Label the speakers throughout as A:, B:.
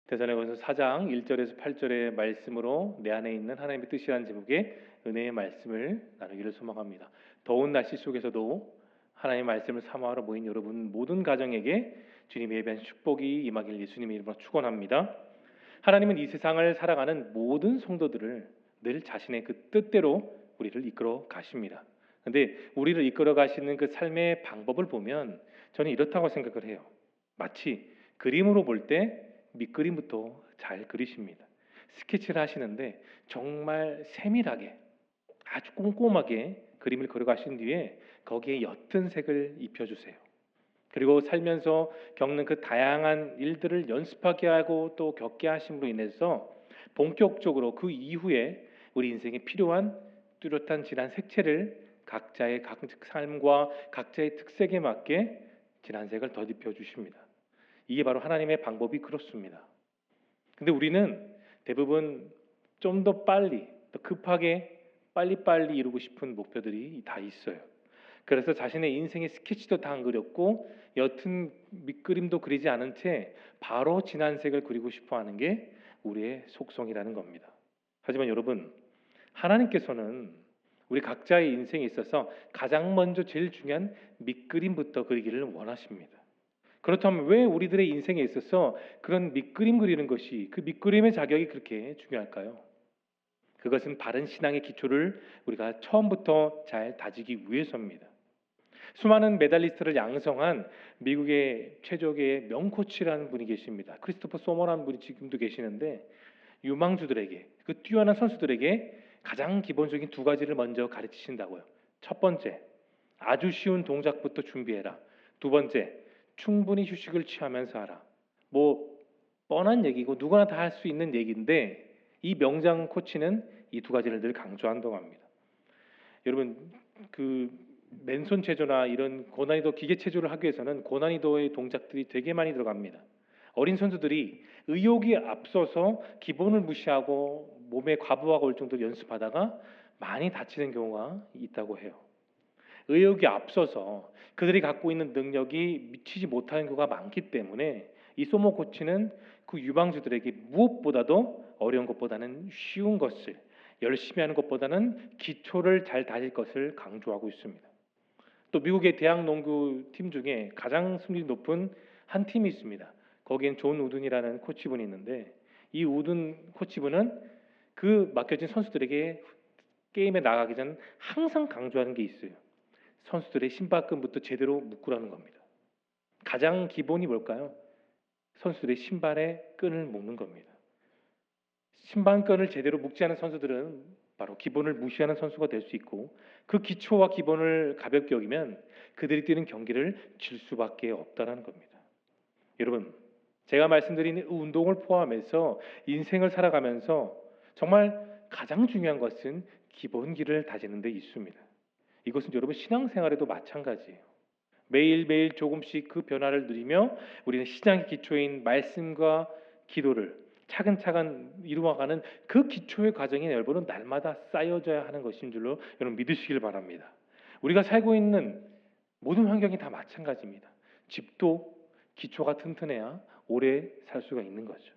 A: 데살로니가서 4장 1절에서 8절의 말씀으로 내 안에 있는 하나님의 뜻이라는 제목의 은혜의 말씀을 나누기를 소망합니다. 더운 날씨 속에서도 하나님의 말씀을 사모하러 모인 여러분 모든 가정에게 주님의 예배한 축복이 임하길 예수님의 이름으로 축원합니다. 하나님은 이 세상을 살아가는 모든 성도들을 늘 자신의 그 뜻대로 우리를 이끌어 가십니다. 그런데 우리를 이끌어 가시는 그 삶의 방법을 보면 저는 이렇다고 생각을 해요. 마치 그림으로 볼 때 밑그림부터 잘 그리십니다. 스케치를 하시는데 정말 세밀하게 아주 꼼꼼하게 그림을 그려가신 뒤에 거기에 옅은 색을 입혀주세요. 그리고 살면서 겪는 그 다양한 일들을 연습하게 하고 또 겪게 하심으로 인해서 본격적으로 그 이후에 우리 인생에 필요한 뚜렷한 진한 색채를 각자의 각 삶과 각자의 특색에 맞게 진한 색을 덧입혀 주십니다. 이게 바로 하나님의 방법이 그렇습니다. 근데 우리는 대부분 좀 더 빨리, 더 급하게 빨리빨리 이루고 싶은 목표들이 다 있어요. 그래서 자신의 인생의 스케치도 다 안 그렸고 옅은 밑그림도 그리지 않은 채 바로 진한 색을 그리고 싶어 하는 게 우리의 속성이라는 겁니다. 하지만 여러분, 하나님께서는 우리 각자의 인생에 있어서 가장 먼저 제일 중요한 밑그림부터 그리기를 원하십니다. 그렇다면 왜 우리들의 인생에 있어서 그런 밑그림 그리는 것이 그 밑그림의 자격이 그렇게 중요할까요? 그것은 바른 신앙의 기초를 우리가 처음부터 잘 다지기 위해서입니다. 수많은 메달리스트를 양성한 미국의 최적의 명코치라는 분이 계십니다. 크리스토퍼 소머라는 분이 지금도 계시는데 유망주들에게 그 뛰어난 선수들에게 가장 기본적인 두 가지를 먼저 가르치신다고요. 첫 번째, 아주 쉬운 동작부터 준비해라. 두 번째, 충분히 휴식을 취하면서 하라. 뭐 뻔한 얘기고 누구나 다 할 수 있는 얘기인데 이 명장 코치는 이 두 가지를 늘 강조한다고 합니다. 여러분 그 맨손 체조나 이런 고난이도 기계 체조를 하기 위해서는 고난이도의 동작들이 되게 많이 들어갑니다. 어린 선수들이 의욕이 앞서서 기본을 무시하고 몸에 과부하가 올 정도로 연습하다가 많이 다치는 경우가 있다고 해요. 의욕이 앞서서 그들이 갖고 있는 능력이 미치지 못하는 경우가 많기 때문에 이 소모 코치는 그 유망주들에게 무엇보다도 어려운 것보다는 쉬운 것을 열심히 하는 것보다는 기초를 잘 다질 것을 강조하고 있습니다. 또 미국의 대학 농구 팀 중에 가장 승률이 높은 한 팀이 있습니다. 거기엔 존 우든이라는 코치분이 있는데 이 우든 코치분은 그 맡겨진 선수들에게 게임에 나가기 전 항상 강조하는 게 있어요. 선수들의 신발끈부터 제대로 묶으라는 겁니다. 가장 기본이 뭘까요? 선수들의 신발의 끈을 묶는 겁니다. 신발끈을 제대로 묶지 않은 선수들은 바로 기본을 무시하는 선수가 될 수 있고 그 기초와 기본을 가볍게 여기면 그들이 뛰는 경기를 질 수밖에 없다는 겁니다. 여러분, 제가 말씀드린 운동을 포함해서 인생을 살아가면서 정말 가장 중요한 것은 기본기를 다지는 데 있습니다. 이것은 여러분 신앙생활에도 마찬가지예요. 매일매일 조금씩 그 변화를 누리며 우리는 신앙의 기초인 말씀과 기도를 차근차근 이루어가는 그 기초의 과정이 여러분은 날마다 쌓여져야 하는 것인 줄로 여러분 믿으시길 바랍니다. 우리가 살고 있는 모든 환경이 다 마찬가지입니다. 집도 기초가 튼튼해야 오래 살 수가 있는 거죠.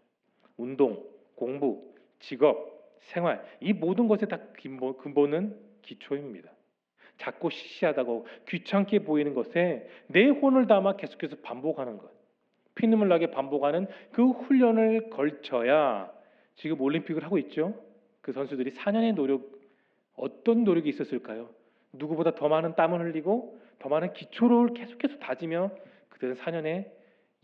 A: 운동, 공부, 직업, 생활 이 모든 것의 다 근본은 기초입니다. 작고 시시하다고 귀찮게 보이는 것에 내 혼을 담아 계속해서 반복하는 것, 피눈물 나게 반복하는 그 훈련을 걸쳐야 지금 올림픽을 하고 있죠. 그 선수들이 4년의 노력, 어떤 노력이 있었을까요? 누구보다 더 많은 땀을 흘리고 더 많은 기초를 계속해서 다지며 그들은 4년의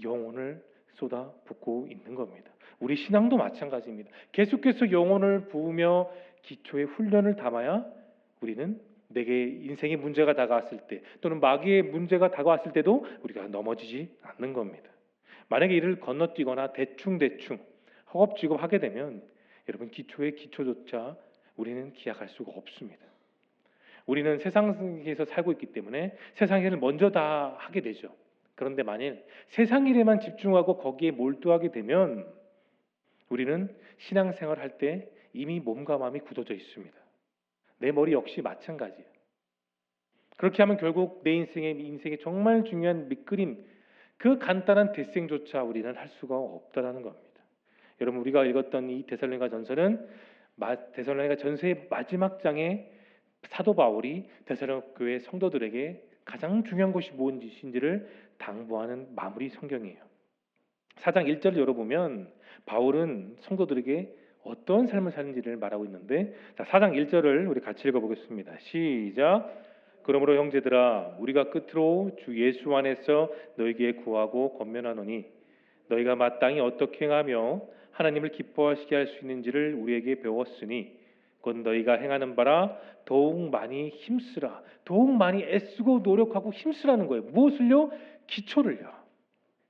A: 영혼을 쏟아붓고 있는 겁니다. 우리 신앙도 마찬가지입니다. 계속해서 영혼을 부으며 기초의 훈련을 담아야 우리는 내게 인생의 문제가 다가왔을 때 또는 마귀의 문제가 다가왔을 때도 우리가 넘어지지 않는 겁니다. 만약에 이를 건너뛰거나 대충 허겁지겁 하게 되면 여러분 기초의 기초조차 우리는 기약할 수가 없습니다. 우리는 세상에서 살고 있기 때문에 세상 일을 먼저 다 하게 되죠. 그런데 만일 세상 일에만 집중하고 거기에 몰두하게 되면 우리는 신앙생활 할 때 이미 몸과 마음이 굳어져 있습니다. 내 머리 역시 마찬가지예요. 그렇게 하면 결국 내 인생의 정말 중요한 밑그림, 그 간단한 대생조차 우리는 할 수가 없다라는 겁니다. 여러분 우리가 읽었던 이 데살로니가 전서는 데살로니가 전서의 마지막 장에 사도 바울이 데살로니가 교회 성도들에게 가장 중요한 것이 무엇인지를 당부하는 마무리 성경이에요. 4장 1절을 열어보면 바울은 성도들에게 어떤 삶을 사는지를 말하고 있는데, 자, 4장 1절을 우리 같이 읽어보겠습니다. 시작. 그러므로 형제들아, 우리가 끝으로 주 예수 안에서 너희에게 구하고 권면하노니 너희가 마땅히 어떻게 행하며 하나님을 기뻐하시게 할 수 있는지를 우리에게 배웠으니 곧 너희가 행하는 바라 더욱 많이 힘쓰라. 더욱 많이 애쓰고 노력하고 힘쓰라는 거예요. 무엇을요? 기초를요.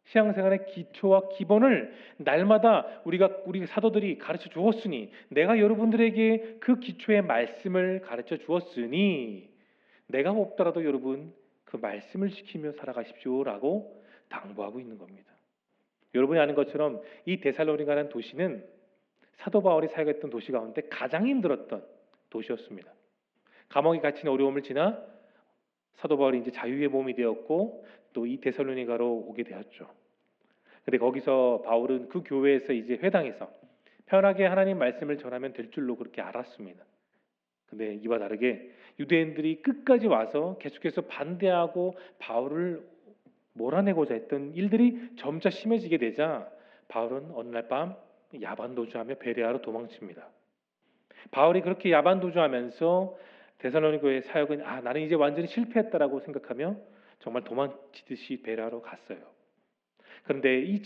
A: 신앙생활의 기초와 기본을 날마다 우리 사도들이 가르쳐 주었으니, 내가 여러분들에게 그 기초의 말씀을 가르쳐 주었으니 내가 없더라도 여러분 그 말씀을 지키며 살아가십시오라고 당부하고 있는 겁니다. 여러분이 아는 것처럼 이 데살로니가라는 도시는 사도 바울이 사역했던 도시 가운데 가장 힘들었던 도시였습니다. 감옥에 갇힌 어려움을 지나 사도 바울이 이제 자유의 몸이 되었고 또 이 데살로니가로 오게 되었죠. 근데 거기서 바울은 그 교회에서 이제 회당에서 편하게 하나님 말씀을 전하면 될 줄로 그렇게 알았습니다. 근데 이와 다르게 유대인들이 끝까지 와서 계속해서 반대하고 바울을 몰아내고자 했던 일들이 점차 심해지게 되자 바울은 어느 날 밤 야반도주하며 베레아로 도망칩니다. 바울이 그렇게 야반도주하면서 데살로니가의 사역은 나는 이제 완전히 실패했다라고 생각하며 정말 도망치듯이 베레아로 갔어요. 그런데 이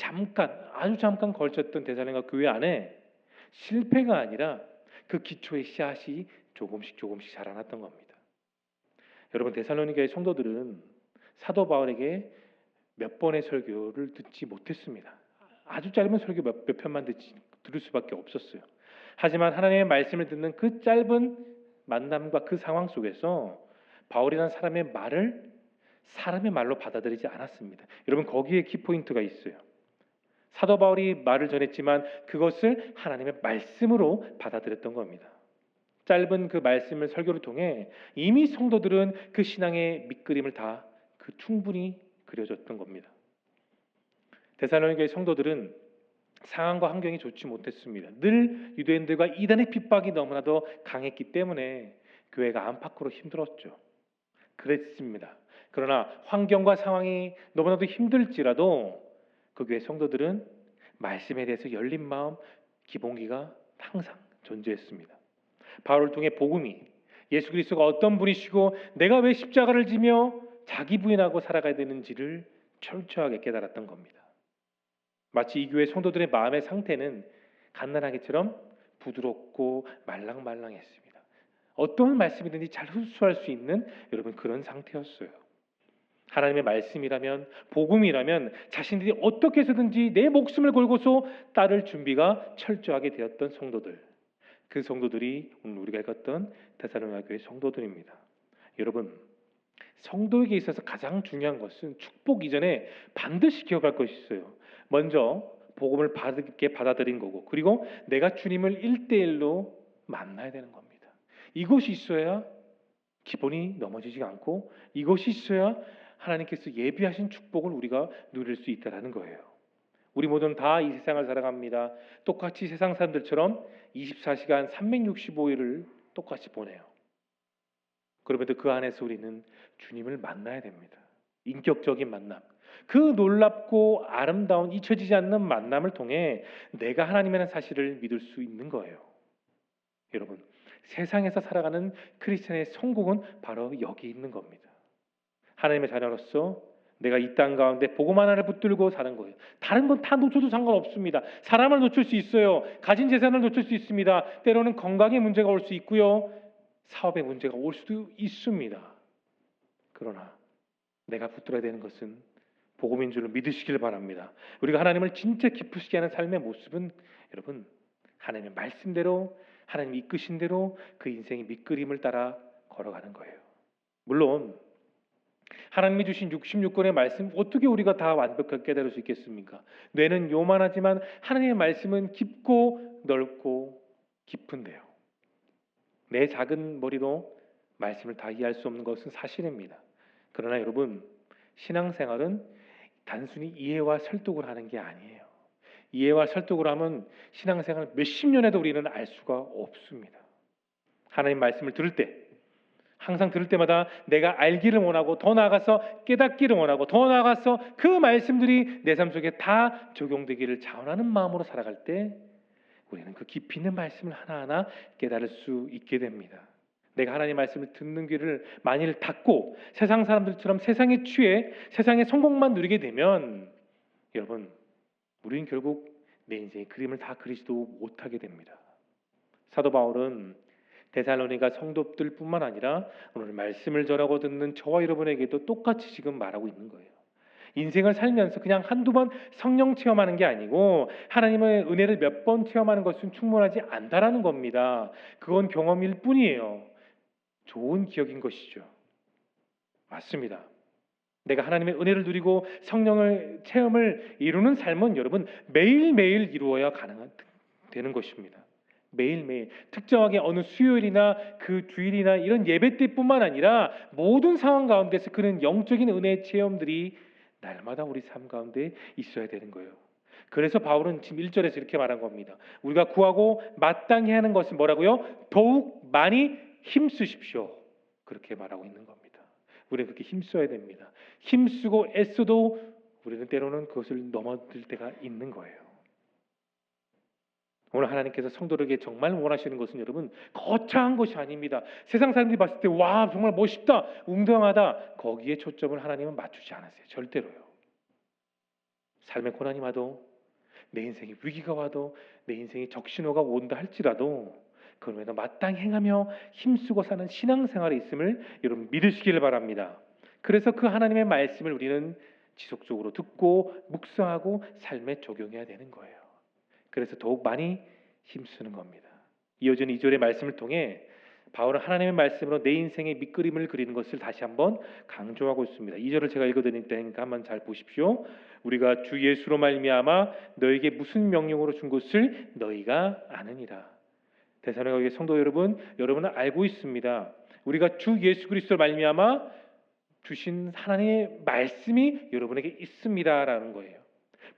A: 아주 잠깐 걸쳤던 데살로니가 교회 안에 실패가 아니라 그 기초의 씨앗이 조금씩 자라났던 겁니다. 여러분 바울의 성도들은 사도 바울에게 몇 번의 설교를 듣지 못했습니다. 아주 짧은 설교 몇 편만 들을 수밖에 없었어요. 하지만 하나님의 말씀을 듣는 그 짧은 만남과 그 상황 속에서 바울이라는 사람의 말을 사람의 말로 받아들이지 않았습니다. 여러분 거기에 키포인트가 있어요. 사도 바울이 말을 전했지만 그것을 하나님의 말씀으로 받아들였던 겁니다. 짧은 그 말씀을 설교를 통해 이미 성도들은 그 신앙의 밑그림을 다 충분히 그려줬던 겁니다. 데살로니가의 성도들은 상황과 환경이 좋지 못했습니다. 늘 유대인들과 이단의 핍박이 너무나도 강했기 때문에 교회가 안팎으로 힘들었죠. 그랬습니다. 그러나 환경과 상황이 너무나도 힘들지라도 그 교회 성도들은 말씀에 대해서 열린 마음, 기본기가 항상 존재했습니다. 바울을 통해 복음이 예수 그리스도가 어떤 분이시고 내가 왜 십자가를 지며 자기 부인하고 살아가야 되는지를 철저하게 깨달았던 겁니다. 마치 이 교회 성도들의 마음의 상태는 갓난아기처럼 부드럽고 말랑말랑했습니다. 어떤 말씀이든지 잘 흡수할 수 있는 여러분 그런 상태였어요. 하나님의 말씀이라면 복음이라면 자신들이 어떻게 해서든지 내 목숨을 걸고서 따를 준비가 철저하게 되었던 성도들, 그 성도들이 오늘 우리가 읽었던 데살로니가 교회 성도들입니다. 여러분 성도에게 있어서 가장 중요한 것은 축복 이전에 반드시 기억할 것이 있어요. 먼저 복음을 바르게 받아들인 거고, 그리고 내가 주님을 1대1로 만나야 되는 겁니다. 이것이 있어야 기본이 넘어지지 않고, 이것이 있어야 하나님께서 예비하신 축복을 우리가 누릴 수 있다는 거예요. 우리 모두는 다 이 세상을 살아갑니다. 똑같이 세상 사람들처럼 24시간 365일을 똑같이 보내요. 그럼에도 그 안에서 우리는 주님을 만나야 됩니다. 인격적인 만남, 그 놀랍고 아름다운 잊혀지지 않는 만남을 통해 내가 하나님이라는 사실을 믿을 수 있는 거예요. 여러분 세상에서 살아가는 크리스천의 성공은 바로 여기 있는 겁니다. 하나님의 자녀로서 내가 이 땅 가운데 복음 하나를 붙들고 사는 거예요. 다른 건 다 놓쳐도 상관없습니다. 사람을 놓칠 수 있어요. 가진 재산을 놓칠 수 있습니다. 때로는 건강에 문제가 올 수 있고요. 사업에 문제가 올 수도 있습니다. 그러나 내가 붙들어야 되는 것은 복음인 줄로 믿으시길 바랍니다. 우리가 하나님을 진짜 기쁘시게 하는 삶의 모습은 여러분 하나님의 말씀대로, 하나님이 이끄신 대로 그 인생의 밑그림을 따라 걸어가는 거예요. 물론 하나님이 주신 66권의 말씀 어떻게 우리가 다 완벽하게 깨달을 수 있겠습니까? 뇌는 요만하지만 하나님의 말씀은 깊고 넓고 깊은데요. 내 작은 머리로 말씀을 다 이해할 수 없는 것은 사실입니다. 그러나 여러분 신앙생활은 단순히 이해와 설득을 하는 게 아니에요. 이해와 설득으로 하면 신앙생활 몇십 년에도 우리는 알 수가 없습니다. 하나님 말씀을 들을 때 항상 들을 때마다 내가 알기를 원하고 더 나아가서 깨닫기를 원하고 더 나아가서 그 말씀들이 내 삶 속에 다 적용되기를 자원하는 마음으로 살아갈 때 우리는 그 깊이 있는 말씀을 하나하나 깨달을 수 있게 됩니다. 내가 하나님의 말씀을 듣는 귀를 만일 닫고 세상 사람들처럼 세상에 취해 세상의 성공만 누리게 되면 여러분 우리는 결국 내 인생의 그림을 다 그리지도 못하게 됩니다. 사도 바울은 데살로니가 성도들뿐만 아니라 오늘 말씀을 전하고 듣는 저와 여러분에게도 똑같이 지금 말하고 있는 거예요. 인생을 살면서 그냥 한두 번 성령 체험하는 게 아니고 하나님의 은혜를 몇 번 체험하는 것은 충분하지 않다라는 겁니다. 그건 경험일 뿐이에요. 좋은 기억인 것이죠. 맞습니다. 내가 하나님의 은혜를 누리고 성령의 체험을 이루는 삶은 여러분 매일매일 이루어야 되는 것입니다. 매일매일 특정하게 어느 수요일이나 그 주일이나 이런 예배 때뿐만 아니라 모든 상황 가운데서 그런 영적인 은혜의 체험들이 날마다 우리 삶 가운데 있어야 되는 거예요. 그래서 바울은 지금 1절에서 이렇게 말한 겁니다. 우리가 구하고 마땅히 하는 것은 뭐라고요? 더욱 많이 힘쓰십시오. 그렇게 말하고 있는 겁니다. 우리는 그렇게 힘써야 됩니다. 힘쓰고 애써도 우리는 때로는 그것을 넘어들 때가 있는 거예요. 오늘 하나님께서 성도들에게 정말 원하시는 것은 여러분 거창한 것이 아닙니다. 세상 사람들이 봤을 때 와 정말 멋있다, 웅장하다 거기에 초점을 하나님은 맞추지 않으세요. 절대로요. 삶의 고난이 와도 내 인생에 위기가 와도 내 인생에 적신호가 온다 할지라도 그럼에도 마땅히 행하며 힘쓰고 사는 신앙생활이 있음을 여러분 믿으시기를 바랍니다. 그래서 그 하나님의 말씀을 우리는 지속적으로 듣고 묵상하고 삶에 적용해야 되는 거예요. 그래서 더욱 많이 힘쓰는 겁니다. 이어지는 2절의 말씀을 통해 바울은 하나님의 말씀으로 내 인생의 밑그림을 그리는 것을 다시 한번 강조하고 있습니다. 2절을 제가 읽어드릴 테니까 한번 잘 보십시오. 우리가 주 예수로 말미암아 너에게 무슨 명령으로 준 것을 너희가 아느니라. 데살로니가 성도 여러분, 여러분은 알고 있습니다. 우리가 주 예수 그리스도로 말미암아 주신 하나님의 말씀이 여러분에게 있습니다라는 거예요.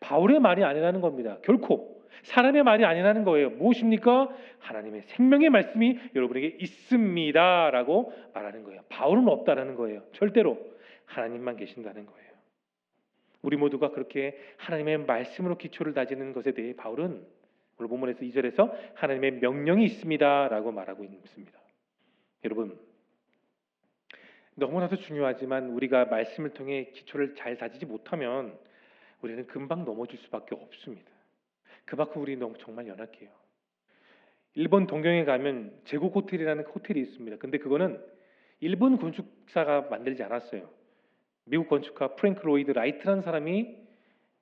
A: 바울의 말이 아니라는 겁니다. 결코 사람의 말이 아니라는 거예요. 무엇입니까? 하나님의 생명의 말씀이 여러분에게 있습니다라고 말하는 거예요. 바울은 없다라는 거예요. 절대로 하나님만 계신다는 거예요. 우리 모두가 그렇게 하나님의 말씀으로 기초를 다지는 것에 대해 바울은 오늘 본문에서 2절에서 하나님의 명령이 있습니다라고 말하고 있습니다. 여러분 너무나도 중요하지만 우리가 말씀을 통해 기초를 잘 다지지 못하면 우리는 금방 넘어질 수밖에 없습니다. 그만큼 우리 너무 정말 연약해요. 일본 동경에 가면 제국 호텔이라는 호텔이 있습니다. 근데 그거는 일본 건축사가 만들지 않았어요. 미국 건축가 프랭크 로이드 라이트라는 사람이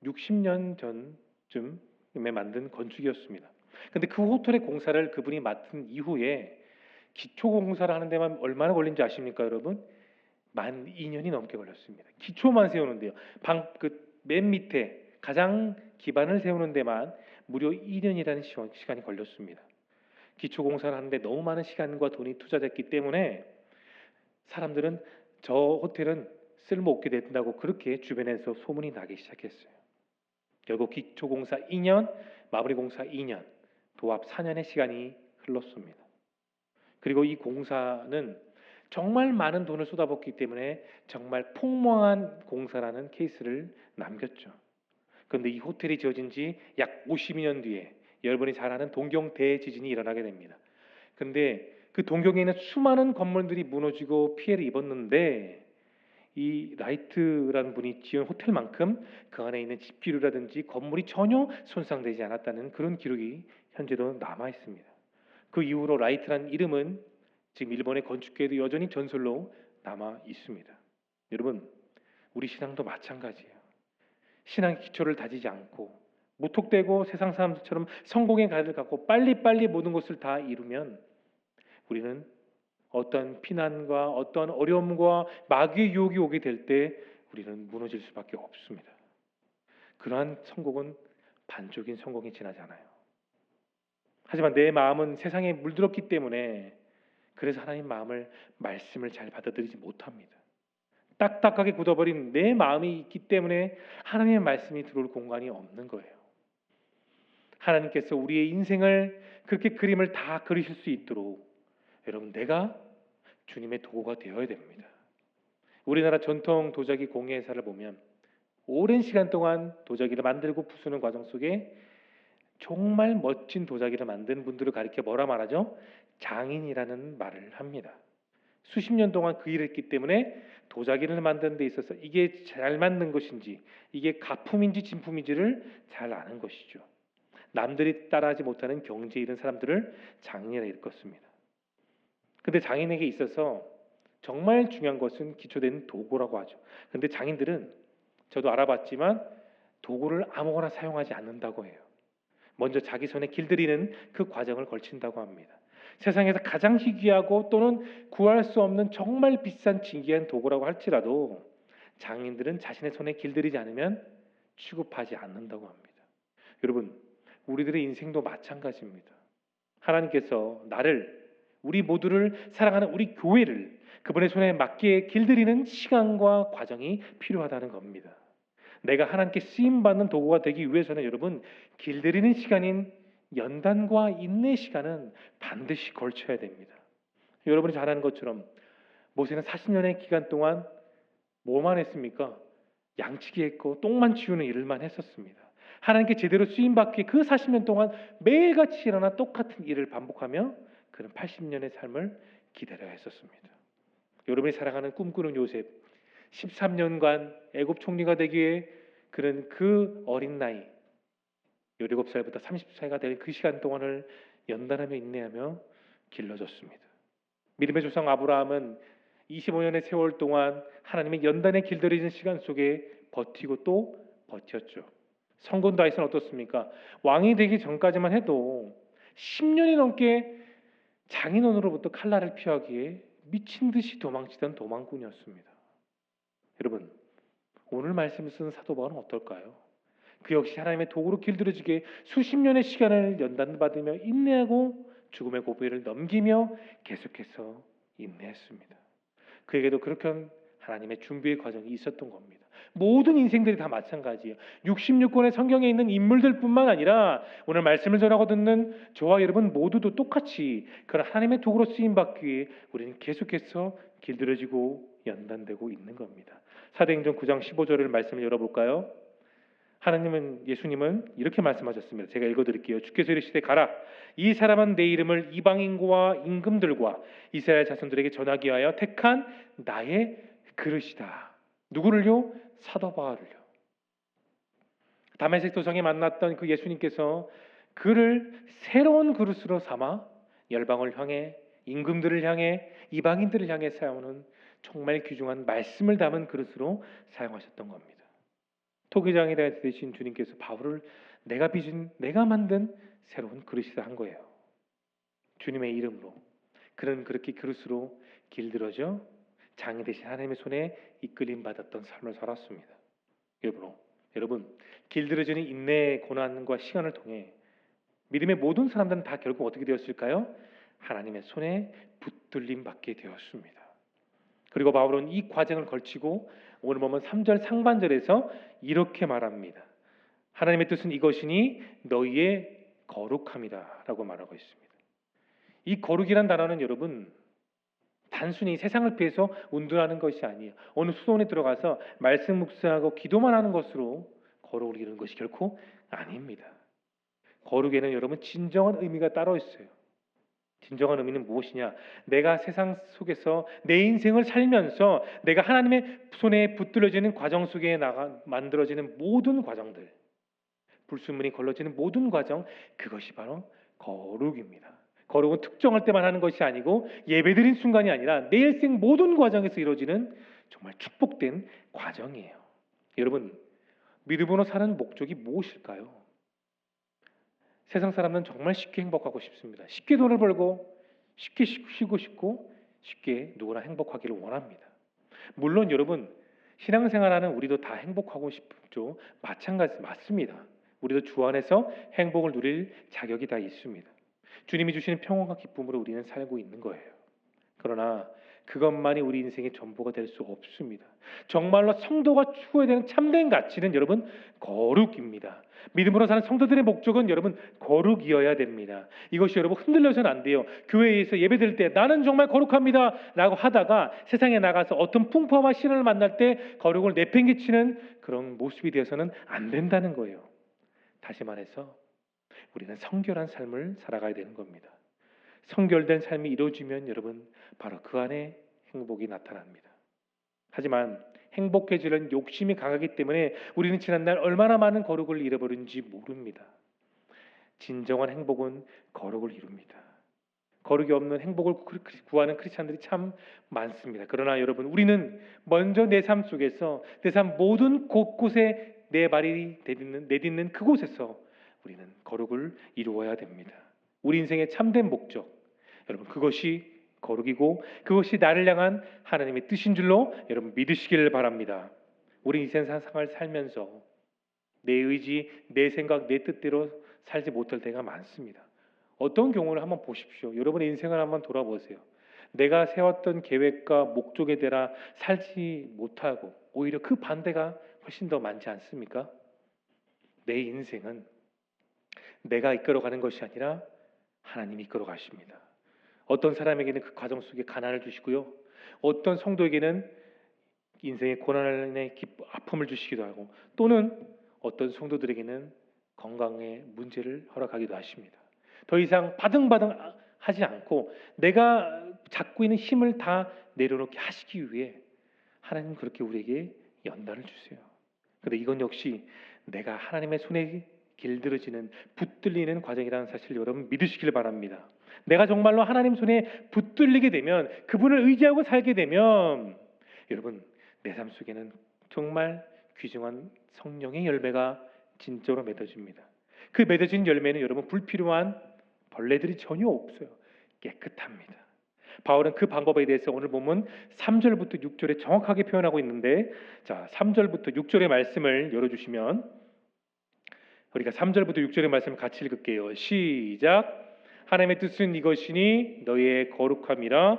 A: 60년 전쯤에 만든 건축이었습니다. 근데 그 호텔의 공사를 그분이 맡은 이후에 기초 공사를 하는 데만 얼마나 걸린지 아십니까, 여러분? 만 2년이 넘게 걸렸습니다. 기초만 세우는데요. 맨 밑에 가장 기반을 세우는 데만 무려 2년이라는 시간이 걸렸습니다. 기초 공사를 하는데 너무 많은 시간과 돈이 투자됐기 때문에 사람들은 저 호텔은 쓸모없게 된다고 그렇게 주변에서 소문이 나기 시작했어요. 결국 기초 공사 2년, 마무리 공사 2년, 도합 4년의 시간이 흘렀습니다. 그리고 이 공사는 정말 많은 돈을 쏟아붓기 때문에 정말 폭망한 공사라는 케이스를 남겼죠. 그런데 이 호텔이 지어진 지 약 52년 뒤에 여러분이 잘 아는 동경 대지진이 일어나게 됩니다. 그런데 그 동경에 있는 수많은 건물들이 무너지고 피해를 입었는데 이 라이트라는 분이 지은 호텔만큼 그 안에 있는 집기류라든지 건물이 전혀 손상되지 않았다는 그런 기록이 현재도 남아 있습니다. 그 이후로 라이트라는 이름은 지금 일본의 건축계에도 여전히 전설로 남아 있습니다. 여러분, 우리 신앙도 마찬가지예요. 신앙의 기초를 다지지 않고 무턱대고 세상 사람들처럼 성공의 가를 갖고 빨리빨리 모든 것을 다 이루면 우리는 어떤 피난과 어떤 어려움과 마귀의 유혹이 오게 될 때 우리는 무너질 수밖에 없습니다. 그러한 성공은 반쪽인 성공이 지나잖아요. 하지만 내 마음은 세상에 물들었기 때문에 그래서 하나님 말씀을 잘 받아들이지 못합니다. 딱딱하게 굳어버린 내 마음이 있기 때문에 하나님의 말씀이 들어올 공간이 없는 거예요. 하나님께서 우리의 인생을 그렇게 그림을 다 그리실 수 있도록 여러분 내가 주님의 도구가 되어야 됩니다. 우리나라 전통 도자기 공예사를 보면 오랜 시간 동안 도자기를 만들고 부수는 과정 속에 정말 멋진 도자기를 만든 분들을 가리켜 뭐라 말하죠? 장인이라는 말을 합니다. 수십 년 동안 그 일을 했기 때문에 도자기를 만드는 데 있어서 이게 잘 만든 것인지 이게 가품인지 진품인지를 잘 아는 것이죠. 남들이 따라하지 못하는 경지에 이른 사람들을 장인이라 일컫습니다. 근데 장인에게 있어서 정말 중요한 것은 기초된 도구라고 하죠. 근데 장인들은 저도 알아봤지만 도구를 아무거나 사용하지 않는다고 해요. 먼저 자기 손에 길들이는 그 과정을 걸친다고 합니다. 세상에서 가장 희귀하고 또는 구할 수 없는 정말 비싼 진귀한 도구라고 할지라도 장인들은 자신의 손에 길들이지 않으면 취급하지 않는다고 합니다. 여러분, 우리들의 인생도 마찬가지입니다. 하나님께서 나를, 우리 모두를 사랑하는 우리 교회를 그분의 손에 맞게 길들이는 시간과 과정이 필요하다는 겁니다. 내가 하나님께 쓰임받는 도구가 되기 위해서는 여러분 길들이는 시간인 연단과 인내 시간은 반드시 걸쳐야 됩니다. 여러분이 잘 아는 것처럼 모세는 40년의 기간 동안 뭐만 했습니까? 양치기 했고 똥만 치우는 일을만 했었습니다. 하나님께 제대로 쓰임받기 그 40년 동안 매일같이 일어나 똑같은 일을 반복하며 그는 80년의 삶을 기다려야 했었습니다. 여러분이 사랑하는 꿈꾸는 요셉 13년간 애굽 총리가 되기 위해 그는 그 어린 나이 17살부터 30살가 될 그 시간 동안을 연단하며 인내하며 길러졌습니다. 믿음의 조상 아브라함은 25년의 세월 동안 하나님의 연단에 길들여진 시간 속에 버티고 또 버텼죠. 성군 다윗은 어떻습니까? 왕이 되기 전까지만 해도 10년이 넘게 장인어른으로부터 칼날을 피하기 위해 미친 듯이 도망치던 도망꾼이었습니다. 여러분, 오늘 말씀을 쓴 사도 바울은 어떨까요? 그 역시 하나님의 도구로 길들여지게 수십 년의 시간을 연단받으며 인내하고 죽음의 고비를 넘기며 계속해서 인내했습니다. 그에게도 그렇게 하나님의 준비의 과정이 있었던 겁니다. 모든 인생들이 다 마찬가지예요. 66권의 성경에 있는 인물들뿐만 아니라 오늘 말씀을 전하고 듣는 저와 여러분 모두도 똑같이 그런 하나님의 도구로 쓰임받기 위해 우리는 계속해서 길들여지고 연단되고 있는 겁니다. 사도행전 9장 15절을 말씀을 열어볼까요? 예수님은 이렇게 말씀하셨습니다. 제가 읽어드릴게요. 주께서 이르시되 가라. 이 사람은 내 이름을 이방인과 임금들과 이스라엘 자손들에게 전하기 위하여 택한 나의 그릇이다. 누구를요? 사도 바울을요. 다메섹 도성에 만났던 그 예수님께서 그를 새로운 그릇으로 삼아 열방을 향해 임금들을 향해 이방인들을 향해 사용하는 정말 귀중한 말씀을 담은 그릇으로 사용하셨던 겁니다. 토기장이 되신 주님께서 바울을 내가 빚은 내가 만든 새로운 그릇이라 한 거예요. 주님의 이름으로 그는 그렇게 그릇으로 길들어져 장이 되신 하나님의 손에 이끌림 받았던 삶을 살았습니다. 여러분 길들여지는 인내의 고난과 시간을 통해 믿음의 모든 사람들은 다 결국 어떻게 되었을까요? 하나님의 손에 붙들림 받게 되었습니다. 그리고 바울은 이 과정을 걸치고 오늘 보면 3절 상반절에서 이렇게 말합니다. 하나님의 뜻은 이것이니 너희의 거룩함이다 라고 말하고 있습니다. 이 거룩이란 단어는 여러분 단순히 세상을 피해서 운동하는 것이 아니에요. 어느 수도원에 들어가서 말씀 묵상하고 기도만 하는 것으로 거룩을 이루는 것이 결코 아닙니다. 거룩에는 여러분 진정한 의미가 따로 있어요. 진정한 의미는 무엇이냐? 내가 세상 속에서 내 인생을 살면서 내가 하나님의 손에 붙들어지는 과정 속에 만들어지는 모든 과정들, 불순물이 걸러지는 모든 과정, 그것이 바로 거룩입니다. 거룩은 특정할 때만 하는 것이 아니고 예배드린 순간이 아니라 내 일생 모든 과정에서 이루어지는 정말 축복된 과정이에요. 여러분, 믿음으로 사는 목적이 무엇일까요? 세상 사람은 정말 쉽게 행복하고 싶습니다. 쉽게 돈을 벌고 쉽게 쉬고 싶고 쉽게 누구나 행복하기를 원합니다. 물론 여러분 신앙생활하는 우리도 다 행복하고 싶죠. 마찬가지 맞습니다. 우리도 주 안에서 행복을 누릴 자격이 다 있습니다. 주님이 주시는 평안과 기쁨으로 우리는 살고 있는 거예요. 그러나 그것만이 우리 인생의 전부가 될 수 없습니다. 정말로 성도가 추구해야 되는 참된 가치는 여러분 거룩입니다. 믿음으로 사는 성도들의 목적은 여러분 거룩이어야 됩니다. 이것이 여러분 흔들려서는 안 돼요. 교회에서 예배드릴 때 나는 정말 거룩합니다 라고 하다가 세상에 나가서 어떤 풍파와 시련을 만날 때 거룩을 내팽개치는 그런 모습이 되어서는 안 된다는 거예요. 다시 말해서 우리는 성결한 삶을 살아가야 되는 겁니다. 성결된 삶이 이루어지면 여러분 바로 그 안에 행복이 나타납니다. 하지만 행복해지는 욕심이 강하기 때문에 우리는 지난날 얼마나 많은 거룩을 잃어버린지 모릅니다. 진정한 행복은 거룩을 이룹니다. 거룩이 없는 행복을 구하는 크리스찬들이 참 많습니다. 그러나 여러분 우리는 먼저 내 삶 속에서 내 삶 모든 곳곳에 내 발이 내딛는 그곳에서 우리는 거룩을 이루어야 됩니다. 우리 인생의 참된 목적 여러분 그것이 거룩이고 그것이 나를 향한 하나님의 뜻인 줄로 여러분 믿으시기를 바랍니다. 우리 이 세상을 살면서 내 의지, 내 생각, 내 뜻대로 살지 못할 때가 많습니다. 어떤 경우를 한번 보십시오. 여러분의 인생을 한번 돌아보세요. 내가 세웠던 계획과 목적에 따라 살지 못하고 오히려 그 반대가 훨씬 더 많지 않습니까? 내 인생은 내가 이끌어가는 것이 아니라 하나님이 이끌어 가십니다. 어떤 사람에게는 그 과정 속에 가난을 주시고요. 어떤 성도에게는 인생의 고난의 아픔을 주시기도 하고 또는 어떤 성도들에게는 건강의 문제를 허락하기도 하십니다. 더 이상 바등바등 하지 않고 내가 잡고 있는 힘을 다 내려놓게 하시기 위해 하나님 그렇게 우리에게 연단을 주세요. 그런데 이건 역시 내가 하나님의 손에 길들여지는 붙들리는 과정이라는 사실 여러분 믿으시길 바랍니다. 내가 정말로 하나님 손에 붙들리게 되면 그분을 의지하고 살게 되면 여러분 내 삶 속에는 정말 귀중한 성령의 열매가 진짜로 맺어집니다. 그 맺어진 열매는 여러분 불필요한 벌레들이 전혀 없어요. 깨끗합니다. 바울은 그 방법에 대해서 오늘 보면 3절부터 6절에 정확하게 표현하고 있는데 자 3절부터 6절의 말씀을 열어주시면 우리가 3절부터 6절의 말씀을 같이 읽을게요. 시작. 하나님의 뜻은 이것이니 너희의 거룩함이라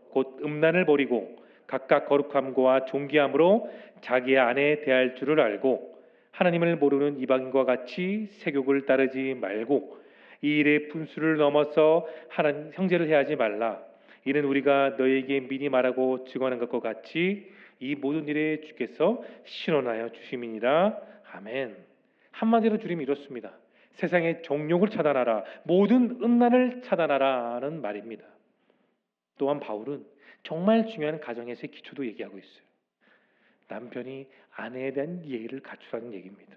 A: 곧 음란을 버리고 각각 거룩함과 존귀함으로 자기의 아내 대할 줄을 알고 하나님을 모르는 이방인과 같이 세욕을 따르지 말고 이 일의 분수를 넘어서 하나님 형제를 해하지 말라. 이는 우리가 너희에게 미리 말하고 증언한 것과 같이 이 모든 일에 주께서 신원하여 주심이니라. 아멘. 한마디로 주님이 이렇습니다. 세상의 정욕을 차단하라. 모든 음란을 차단하라는 말입니다. 또한 바울은 정말 중요한 가정에서의 기초도 얘기하고 있어요. 남편이 아내에 대한 예의를 갖추라는 얘기입니다.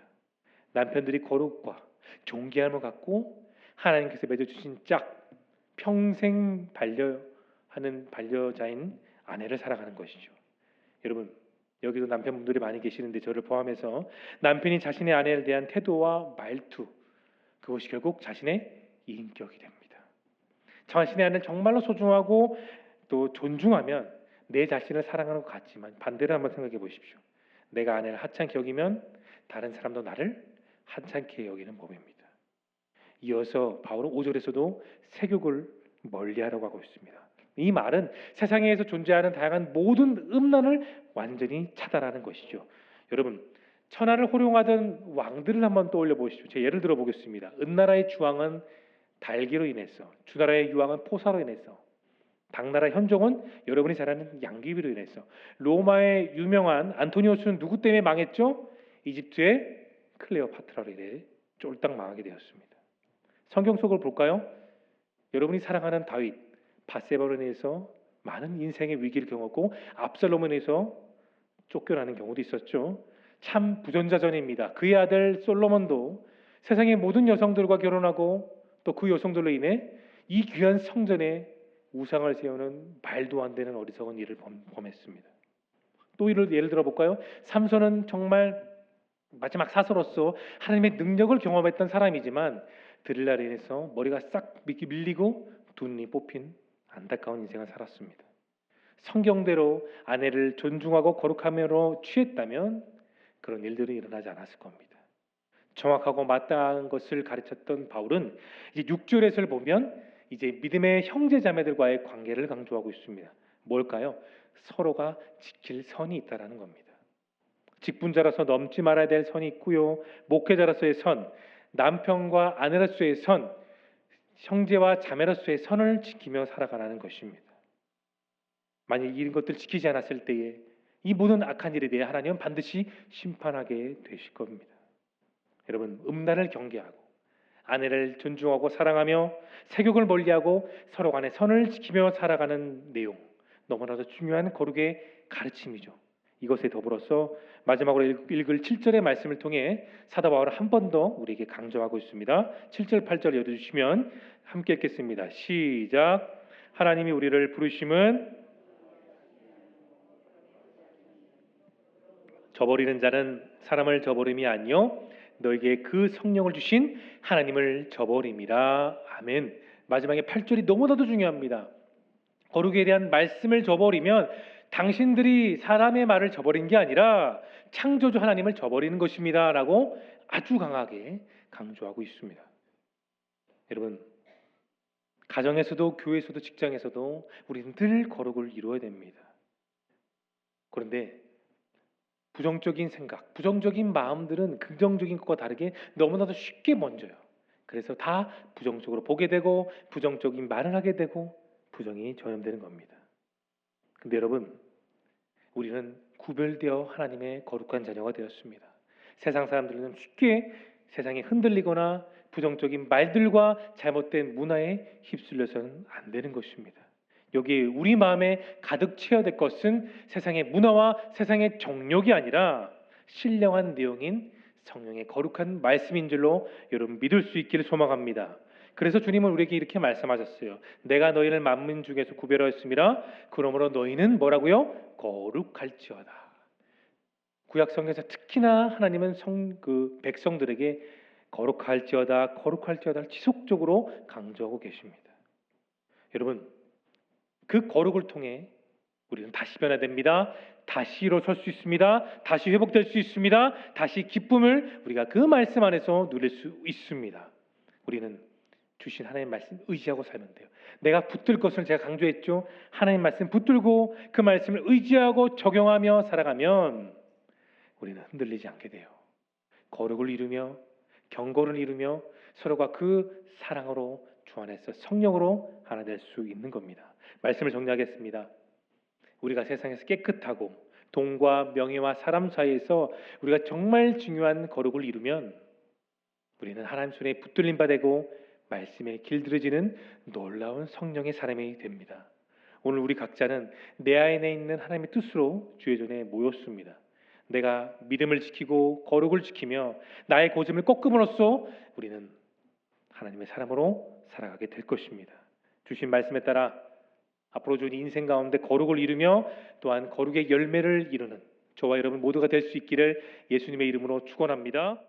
A: 남편들이 거룩과 존귀함을 갖고 하나님께서 맺어주신 짝 평생 반려하는 반려자인 아내를 사랑하는 것이죠. 여러분 여기도 남편분들이 많이 계시는데 저를 포함해서 남편이 자신의 아내에 대한 태도와 말투 그것이 결국 자신의 인격이 됩니다. 자신의 아내를 정말로 소중하고 또 존중하면 내 자신을 사랑하는 것 같지만 반대로 한번 생각해 보십시오. 내가 아내를 하찮게 여기면 다른 사람도 나를 하찮게 여기는 법입니다. 이어서 바울은 5절에서도 세욕을 멀리하라고 하고 있습니다. 이 말은 세상에서 존재하는 다양한 모든 음란을 완전히 차단하는 것이죠. 여러분 천하를 호령하던 왕들을 한번 떠올려 보시죠. 제가 예를 들어 보겠습니다. 은나라의 주왕은 달기로 인해서, 주나라의 유왕은 포사로 인해서, 당나라 현종은 여러분이 잘 아는 양귀비로 인해서, 로마의 유명한 안토니우스는 누구 때문에 망했죠? 이집트의 클레오파트라로 인해 쫄딱 망하게 되었습니다. 성경 속을 볼까요? 여러분이 사랑하는 다윗, 바세바로 인해서 많은 인생의 위기를 겪었고 압살롬에 인해서 쫓겨나는 경우도 있었죠. 참 부전자전입니다. 그의 아들 솔로몬도 세상의 모든 여성들과 결혼하고 또 그 여성들로 인해 이 귀한 성전에 우상을 세우는 말도 안 되는 어리석은 일을 범했습니다. 또 예를 들어 볼까요? 삼손은 정말 마지막 사서로서 하나님의 능력을 경험했던 사람이지만 들날에 인해서 머리가 싹 밀리고 두 눈이 뽑힌 안타까운 인생을 살았습니다. 성경대로 아내를 존중하고 거룩함으로 취했다면 그런 일들이 일어나지 않았을 겁니다. 정확하고 마땅한 것을 가르쳤던 바울은 이제 6절에서를 보면 이제 믿음의 형제 자매들과의 관계를 강조하고 있습니다. 뭘까요? 서로가 지킬 선이 있다라는 겁니다. 직분자로서 넘지 말아야 될 선이 있고요. 목회자로서의 선, 남편과 아내로서의 선, 형제와 자매로서의 선을 지키며 살아가라는 것입니다. 만약 이런 것들 지키지 않았을 때에 이 모든 악한 일에 대해 하나님은 반드시 심판하게 되실 겁니다. 여러분, 음란을 경계하고 아내를 존중하고 사랑하며 세욕을 멀리하고 서로 간의 선을 지키며 살아가는 내용, 너무나도 중요한 거룩의 가르침이죠. 이것에 더불어서 마지막으로 읽을 7절의 말씀을 통해 사도 바울은 한 번 더 우리에게 강조하고 있습니다. 7절 8절 읽어주시면 함께 읽겠습니다. 시작. 하나님이 우리를 부르심은 저버리는 자는 사람을 저버림이 아니요 너에게 그 성령을 주신 하나님을 저버림이라. 아멘. 마지막에 8절이 너무나도 중요합니다. 거룩에 대한 말씀을 저버리면 당신들이 사람의 말을 저버린 게 아니라 창조주 하나님을 저버리는 것입니다 라고 아주 강하게 강조하고 있습니다. 여러분, 가정에서도 교회에서도 직장에서도 우리는 늘 거룩을 이루어야 됩니다. 그런데 부정적인 생각, 부정적인 마음들은 긍정적인 것과 다르게 너무나도 쉽게 번져요. 그래서 다 부정적으로 보게 되고 부정적인 말을 하게 되고 부정이 전염되는 겁니다. 근데 여러분, 우리는 구별되어 하나님의 거룩한 자녀가 되었습니다. 세상 사람들은 쉽게 세상에 흔들리거나 부정적인 말들과 잘못된 문화에 휩쓸려서는 안 되는 것입니다. 여기 우리 마음에 가득 채워야 될 것은 세상의 문화와 세상의 정욕이 아니라 신령한 내용인 성령의 거룩한 말씀인 줄로 여러분 믿을 수 있기를 소망합니다. 그래서 주님은 우리에게 이렇게 말씀하셨어요. 내가 너희를 만민 중에서 구별하였음이라. 그러므로 너희는 뭐라고요? 거룩할지어다. 구약 성경에서 특히나 하나님은 백성들에게 거룩할지어다, 거룩할지어다를 지속적으로 강조하고 계십니다. 여러분, 그 거룩을 통해 우리는 다시 변화됩니다. 다시 일어설 수 있습니다. 다시 회복될 수 있습니다. 다시 기쁨을 우리가 그 말씀 안에서 누릴 수 있습니다. 우리는 주신 하나님 말씀 의지하고 살면 돼요. 내가 붙들 것을 제가 강조했죠. 하나님 말씀 붙들고 그 말씀을 의지하고 적용하며 살아가면 우리는 흔들리지 않게 돼요. 거룩을 이루며 경고를 이루며 서로가 그 사랑으로 주 안에서 성령으로 하나 될 수 있는 겁니다. 말씀을 정리하겠습니다. 우리가 세상에서 깨끗하고 돈과 명예와 사람 사이에서 우리가 정말 중요한 거룩을 이루면 우리는 하나님 손에 붙들림 받고 말씀에 길들여지는 놀라운 성령의 사람이 됩니다. 오늘 우리 각자는 내 안에 있는 하나님의 뜻으로 주의 전에 모였습니다. 내가 믿음을 지키고 거룩을 지키며 나의 고집을 꺾음으로써 우리는 하나님의 사람으로 살아가게 될 것입니다. 주신 말씀에 따라 앞으로 준 인생 가운데 거룩을 이루며 또한 거룩의 열매를 이루는 저와 여러분 모두가 될 수 있기를 예수님의 이름으로 축원합니다.